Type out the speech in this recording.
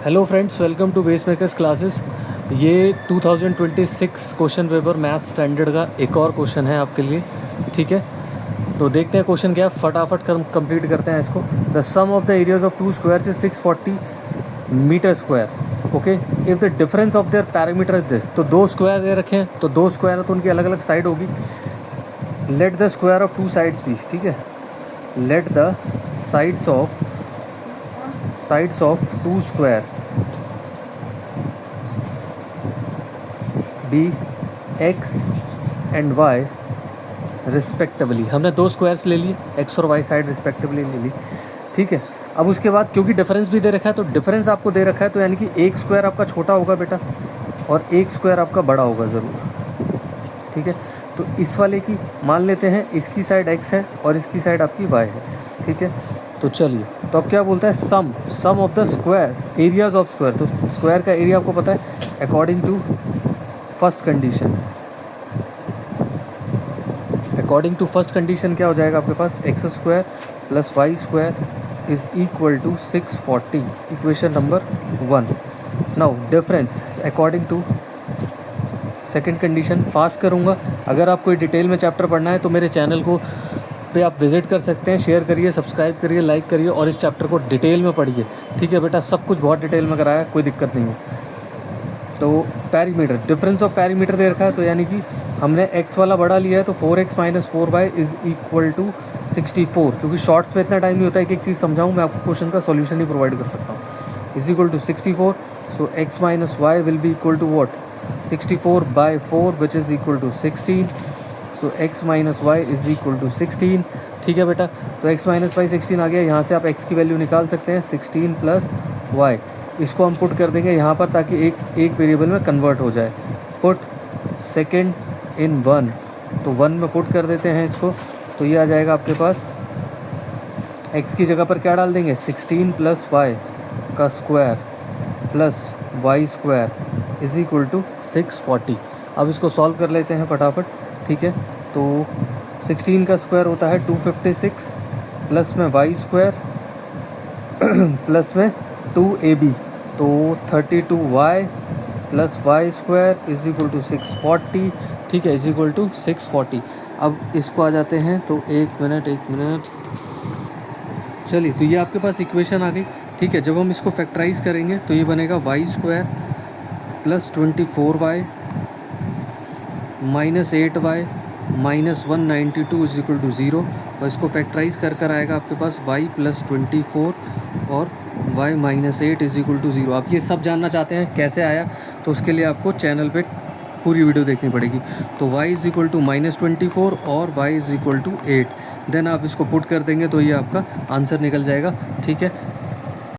Hello friends, welcome to base makers classes. ये 2026 question paper math standard का एक और क्वेश्चन है आपके लिए। ठीक है, तो देखते हैं क्वेश्चन क्या है, फटाफट कंप्लीट करते हैं इसको। The sum of the areas of two squares is 640 meter square. Okay, if the difference of their parameter is this. तो दो स्क्वायर दे रखे हैं, तो दो स्क्वायर है तो उनकी अलग अलग साइड होगी। Let the square of two sides be. ठीक है, let the sides of two squares be x and y respectively. हमने दो स्क्वायर्स ले लिए, x और y साइड रिस्पेक्टिवली ले ली। ठीक है, अब उसके बाद क्योंकि डिफरेंस भी दे रखा है, तो डिफरेंस आपको दे रखा है, तो यानी कि एक स्क्वायर आपका छोटा होगा बेटा और एक स्क्वायर आपका बड़ा होगा ज़रूर। ठीक है, तो इस वाले की मान लेते हैं, इसकी साइड x है और इसकी साइड आपकी y है। ठीक है, तो चलिए, तो अब क्या बोलता है, sum of the squares areas of square. तो स्क्वायर का एरिया आपको पता है, अकॉर्डिंग टू फर्स्ट कंडीशन क्या हो जाएगा आपके पास, X square plus Y square is equal to 640, equation number 1। Now difference according to second condition. Fast करूँगा, अगर आप कोई डिटेल में चैप्टर पढ़ना है तो मेरे चैनल को पे आप विज़िट कर सकते हैं। शेयर करिए, सब्सक्राइब करिए, लाइक करिए और इस चैप्टर को डिटेल में पढ़िए। ठीक है बेटा, सब कुछ बहुत डिटेल में कराया है, कोई दिक्कत नहीं है। तो पैरीमीटर, डिफरेंस ऑफ पैरीमीटर दे रखा है, तो यानी कि हमने x वाला बड़ा लिया है, तो 4x minus 4y is equal to 64। क्योंकि शॉर्ट्स में इतना टाइम नहीं होता है कि एक चीज़ समझाऊँ, मैं आपको क्वेश्चन का सॉल्यूशन ही प्रोवाइड कर सकता हूँ। Is equal to 64, so x minus y will be equal to what, 64/4 which is equal to 16। So x minus y is equal to 16। ठीक है बेटा, तो x माइनस वाई 16 आ गया। यहाँ से आप x की वैल्यू निकाल सकते हैं, 16 प्लस y। इसको हम पुट कर देंगे यहाँ पर, ताकि एक वेरिएबल में कन्वर्ट हो जाए। पुट सेकेंड इन 1, तो 1 में पुट कर देते हैं इसको, तो ये आ जाएगा आपके पास, x की जगह पर क्या डाल देंगे, 16 प्लस वाई का square plus Y square is equal to 640। अब इसको सॉल्व कर लेते हैं फटाफट। ठीक है, तो 16 का स्क्वायर होता है 256 प्लस में वाई स्क्वायर प्लस में 2ab, तो 32y plus Y square is equal to 640। ठीक है, इज इक्वल टू 640। अब इसको आ जाते हैं, तो एक मिनट, चलिए, तो ये आपके पास इक्वेशन आ गई। ठीक है, जब हम इसको फैक्टराइज करेंगे तो ये बनेगा y square plus 24y minus 8y minus 192 is equal to 0। और इसको फैक्टराइज कर आएगा आपके पास y प्लस 24 और y minus 8 is equal to 0। आप ये सब जानना चाहते हैं कैसे आया, तो उसके लिए आपको चैनल पे पूरी वीडियो देखनी पड़ेगी। तो y is equal to minus 24 और y is equal to 8। Then आप इसको पुट कर देंगे तो ये आपका आंसर निकल जाएगा। ठीक है,